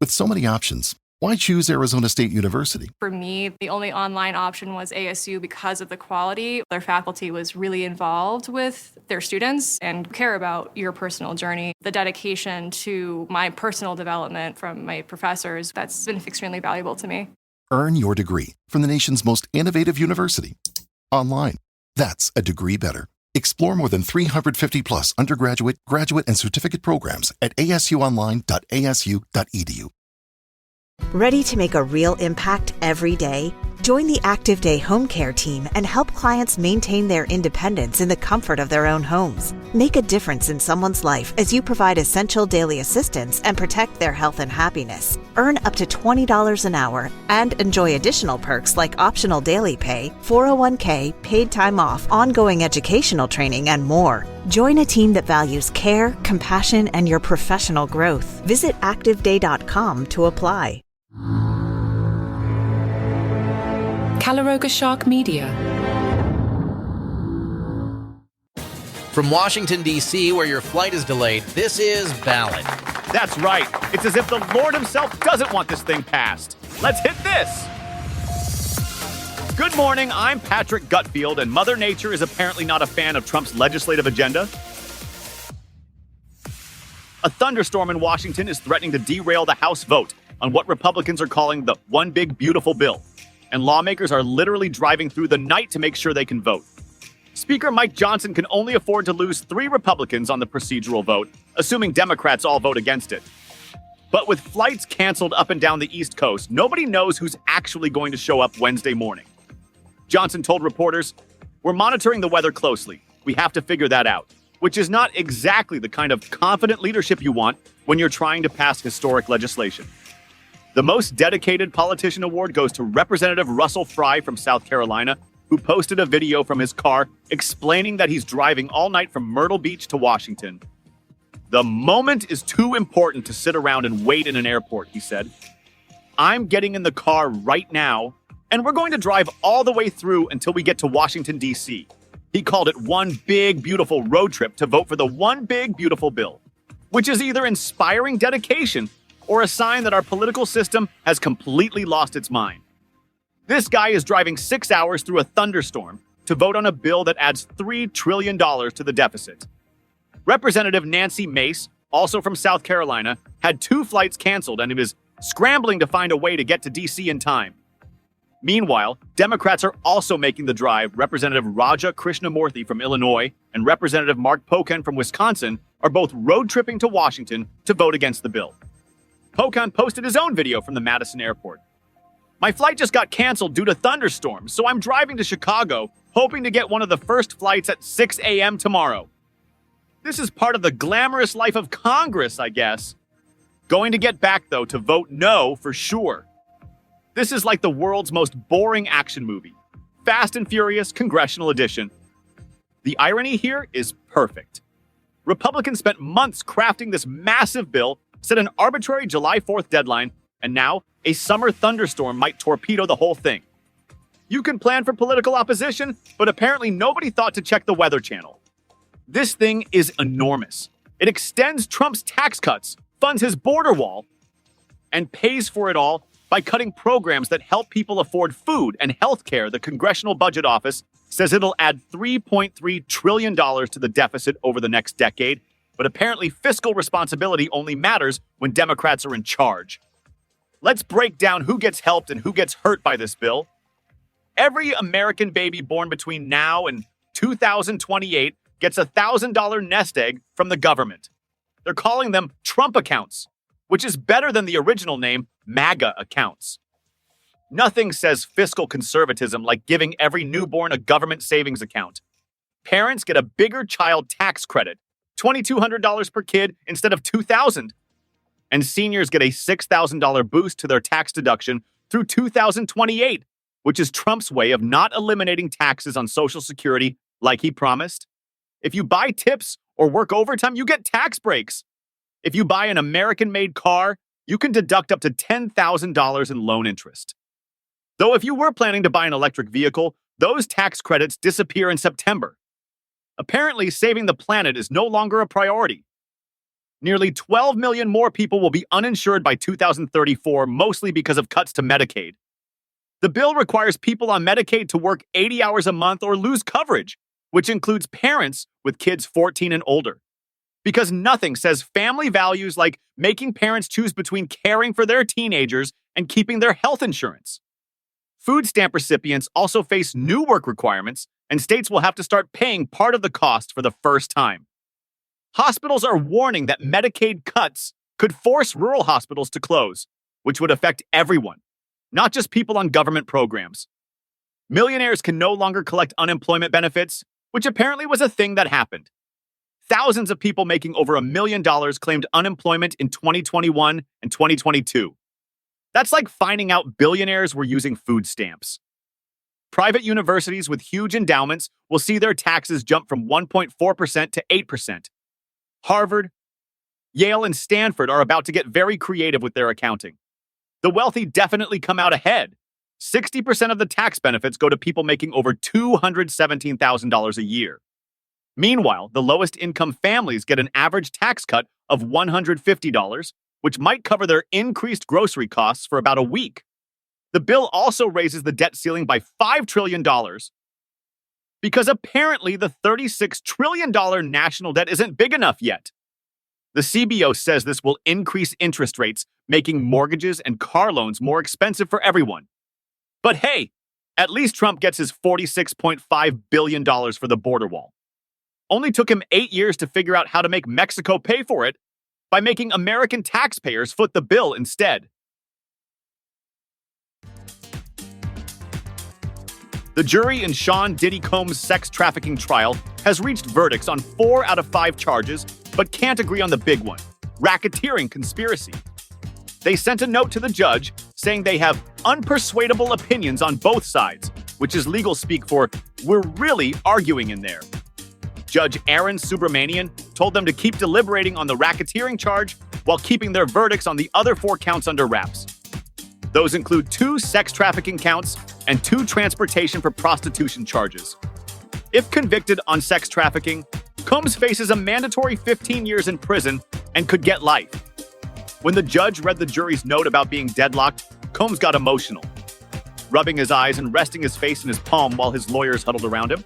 With so many options, why choose Arizona State University? For me, the only online option was ASU because of the quality. Their faculty was really involved with their students and care about your personal journey. The dedication to my personal development from my professors, that's been extremely valuable to me. Earn your degree from the nation's most innovative university. Online. That's a degree better. Explore more than 350 plus undergraduate, graduate, and certificate programs at asuonline.asu.edu. Ready to make a real impact every day? Join the Active Day Home Care team and help clients maintain their independence in the comfort of their own homes. Make a difference in someone's life as you provide essential daily assistance and protect their health and happiness. Earn up to $20 an hour and enjoy additional perks like optional daily pay, 401k, paid time off, ongoing educational training, and more. Join a team that values care, compassion, and your professional growth. Visit activeday.com to apply. Calaroga Shark Media. From Washington, D.C., where your flight is delayed, this is Ballad. That's right. It's as if the Lord himself doesn't want this thing passed. Let's hit this. Good morning, I'm Patrick Gutfield, and Mother Nature is apparently not a fan of Trump's legislative agenda. A thunderstorm in Washington is threatening to derail the House vote on what Republicans are calling the One Big Beautiful Bill, and lawmakers are literally driving through the night to make sure they can vote. Speaker Mike Johnson can only afford to lose 3 Republicans on the procedural vote, assuming Democrats all vote against it. But with flights canceled up and down the East Coast, nobody knows who's actually going to show up Wednesday morning. Johnson told reporters, "We're monitoring the weather closely. We have to figure that out," which is not exactly the kind of confident leadership you want when you're trying to pass historic legislation. The most dedicated politician award goes to Representative Russell Fry from South Carolina, who posted a video from his car explaining that he's driving all night from Myrtle Beach to Washington. "The moment is too important to sit around and wait in an airport," he said. "I'm getting in the car right now, and we're going to drive all the way through until we get to Washington, D.C. He called it one big, beautiful road trip to vote for the One Big Beautiful Bill, which is either inspiring dedication or a sign that our political system has completely lost its mind. This guy is driving 6 hours through a thunderstorm to vote on a bill that adds $3 trillion to the deficit. Representative Nancy Mace, also from South Carolina, had 2 flights canceled and he was scrambling to find a way to get to D.C. in time. Meanwhile, Democrats are also making the drive. Representative Raja Krishnamurthy from Illinois and Representative Mark Pocan from Wisconsin are both road tripping to Washington to vote against the bill. Pocan posted his own video from the Madison airport. "My flight just got canceled due to thunderstorms, so I'm driving to Chicago, hoping to get one of the first flights at 6 a.m. tomorrow. This is part of the glamorous life of Congress, I guess. Going to get back, though, to vote no for sure. This is like the world's most boring action movie. Fast and Furious Congressional Edition. The irony here is perfect. Republicans spent months crafting this massive bill, set an arbitrary July 4th deadline, and now a summer thunderstorm might torpedo the whole thing. You can plan for political opposition, but apparently nobody thought to check the Weather Channel. This thing is enormous. It extends Trump's tax cuts, funds his border wall, and pays for it all by cutting programs that help people afford food and health care. The Congressional Budget Office says it'll add $3.3 trillion to the deficit over the next decade, but apparently fiscal responsibility only matters when Democrats are in charge. Let's break down who gets helped and who gets hurt by this bill. Every American baby born between now and 2028 gets a $1,000 nest egg from the government. They're calling them Trump accounts, which is better than the original name, MAGA accounts. Nothing says fiscal conservatism like giving every newborn a government savings account. Parents get a bigger child tax credit, $2,200 per kid instead of $2,000. And seniors get a $6,000 boost to their tax deduction through 2028, which is Trump's way of not eliminating taxes on Social Security like he promised. If you buy tips or work overtime, you get tax breaks. If you buy an American-made car, you can deduct up to $10,000 in loan interest. Though if you were planning to buy an electric vehicle, those tax credits disappear in September. Apparently, saving the planet is no longer a priority. Nearly 12 million more people will be uninsured by 2034, mostly because of cuts to Medicaid. The bill requires people on Medicaid to work 80 hours a month or lose coverage, which includes parents with kids 14 and older. Because nothing says family values like making parents choose between caring for their teenagers and keeping their health insurance. Food stamp recipients also face new work requirements, and states will have to start paying part of the cost for the first time. Hospitals are warning that Medicaid cuts could force rural hospitals to close, which would affect everyone, not just people on government programs. Millionaires can no longer collect unemployment benefits, which apparently was a thing that happened. Thousands of people making over $1 million claimed unemployment in 2021 and 2022. That's like finding out billionaires were using food stamps. Private universities with huge endowments will see their taxes jump from 1.4% to 8%. Harvard, Yale, and Stanford are about to get very creative with their accounting. The wealthy definitely come out ahead. 60% of the tax benefits go to people making over $217,000 a year. Meanwhile, the lowest income families get an average tax cut of $150, which might cover their increased grocery costs for about a week. The bill also raises the debt ceiling by $5 trillion because apparently the $36 trillion national debt isn't big enough yet. The CBO says this will increase interest rates, making mortgages and car loans more expensive for everyone. But hey, at least Trump gets his $46.5 billion for the border wall. Only took him 8 years to figure out how to make Mexico pay for it by making American taxpayers foot the bill instead. The jury in Sean Diddy Combs' sex trafficking trial has reached verdicts on 4 out of 5 charges, but can't agree on the big one, racketeering conspiracy. They sent a note to the judge saying they have unpersuadable opinions on both sides, which is legal speak for, we're really arguing in there. Judge Aaron Subramanian told them to keep deliberating on the racketeering charge while keeping their verdicts on the other 4 counts under wraps. Those include 2 sex trafficking counts and 2 transportation for prostitution charges. If convicted on sex trafficking, Combs faces a mandatory 15 years in prison and could get life. When the judge read the jury's note about being deadlocked, Combs got emotional, rubbing his eyes and resting his face in his palm while his lawyers huddled around him.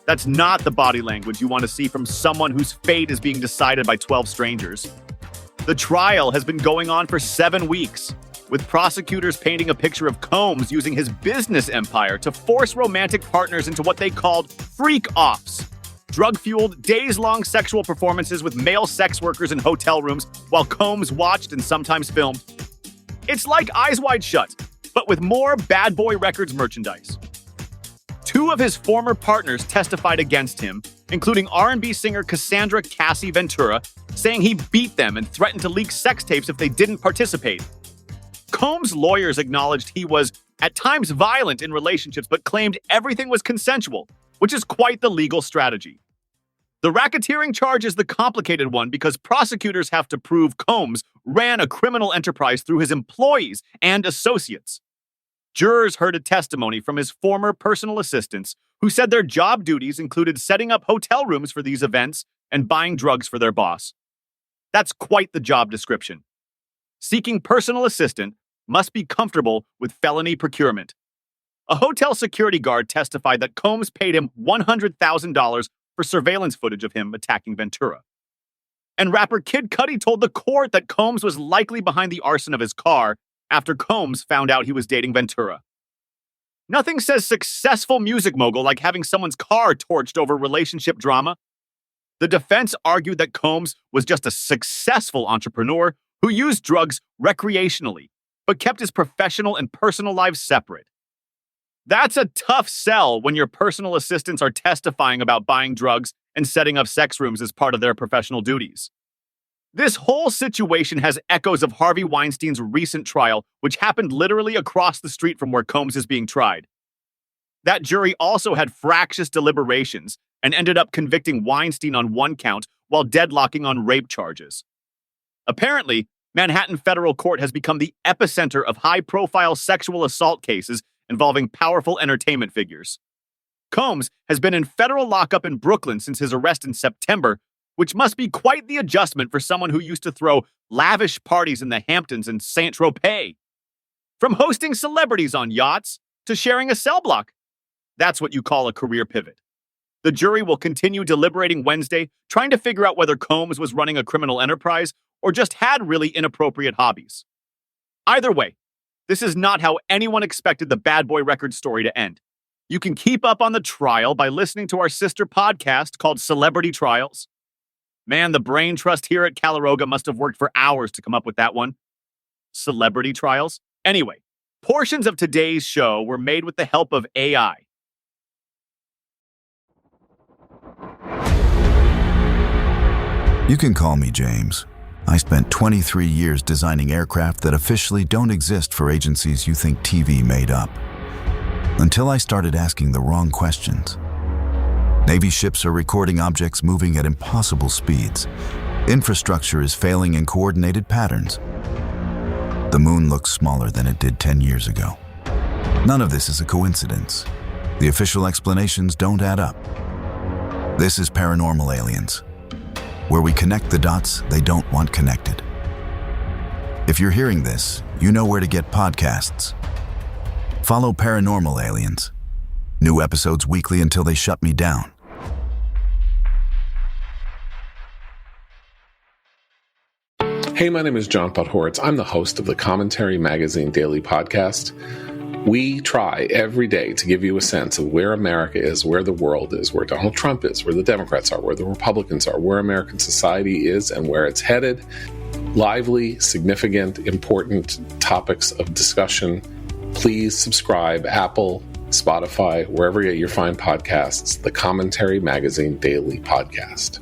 That's not the body language you want to see from someone whose fate is being decided by 12 strangers. The trial has been going on for 7 weeks, with prosecutors painting a picture of Combs using his business empire to force romantic partners into what they called freak-offs, drug-fueled, days-long sexual performances with male sex workers in hotel rooms while Combs watched and sometimes filmed. It's like Eyes Wide Shut, but with more Bad Boy Records merchandise. 2 of his former partners testified against him, including R&B singer Cassandra Cassie Ventura, saying he beat them and threatened to leak sex tapes if they didn't participate. Combs' lawyers acknowledged he was, at times, violent in relationships, but claimed everything was consensual, which is quite the legal strategy. The racketeering charge is the complicated one because prosecutors have to prove Combs ran a criminal enterprise through his employees and associates. Jurors heard a testimony from his former personal assistants who said their job duties included setting up hotel rooms for these events and buying drugs for their boss. That's quite the job description. Seeking personal assistant must be comfortable with felony procurement. A hotel security guard testified that Combs paid him $100,000 for surveillance footage of him attacking Ventura. And rapper Kid Cudi told the court that Combs was likely behind the arson of his car after Combs found out he was dating Ventura. Nothing says successful music mogul like having someone's car torched over relationship drama. The defense argued that Combs was just a successful entrepreneur who used drugs recreationally, but kept his professional and personal lives separate. That's a tough sell when your personal assistants are testifying about buying drugs and setting up sex rooms as part of their professional duties. This whole situation has echoes of Harvey Weinstein's recent trial, which happened literally across the street from where Combs is being tried. That jury also had fractious deliberations and ended up convicting Weinstein on 1 count while deadlocking on rape charges. Apparently, Manhattan Federal Court has become the epicenter of high-profile sexual assault cases involving powerful entertainment figures. Combs has been in federal lockup in Brooklyn since his arrest in September, which must be quite the adjustment for someone who used to throw lavish parties in the Hamptons and Saint-Tropez. From hosting celebrities on yachts to sharing a cell block. That's what you call a career pivot. The jury will continue deliberating Wednesday, trying to figure out whether Combs was running a criminal enterprise or just had really inappropriate hobbies. Either way, this is not how anyone expected the Bad Boy Records story to end. You can keep up on the trial by listening to our sister podcast called Celebrity Trials. Man, the brain trust here at Calaroga must have worked for hours to come up with that one. Celebrity Trials? Anyway, portions of today's show were made with the help of AI. You can call me James. I spent 23 years designing aircraft that officially don't exist for agencies you think TV made up. Until I started asking the wrong questions. Navy ships are recording objects moving at impossible speeds. Infrastructure is failing in coordinated patterns. The moon looks smaller than it did 10 years ago. None of this is a coincidence. The official explanations don't add up. This is Paranormal Aliens, where we connect the dots they don't want connected. If you're hearing this, you know where to get podcasts. Follow Paranormal Aliens. New episodes weekly until they shut me down. Hey, my name is John Podhoretz. I'm the host of the Commentary Magazine Daily Podcast. We try every day to give you a sense of where America is, where the world is, where Donald Trump is, where the Democrats are, where the Republicans are, where American society is, and where it's headed. Lively, significant, important topics of discussion. Please subscribe, Apple, Spotify, wherever you find podcasts, the Commentary Magazine Daily Podcast.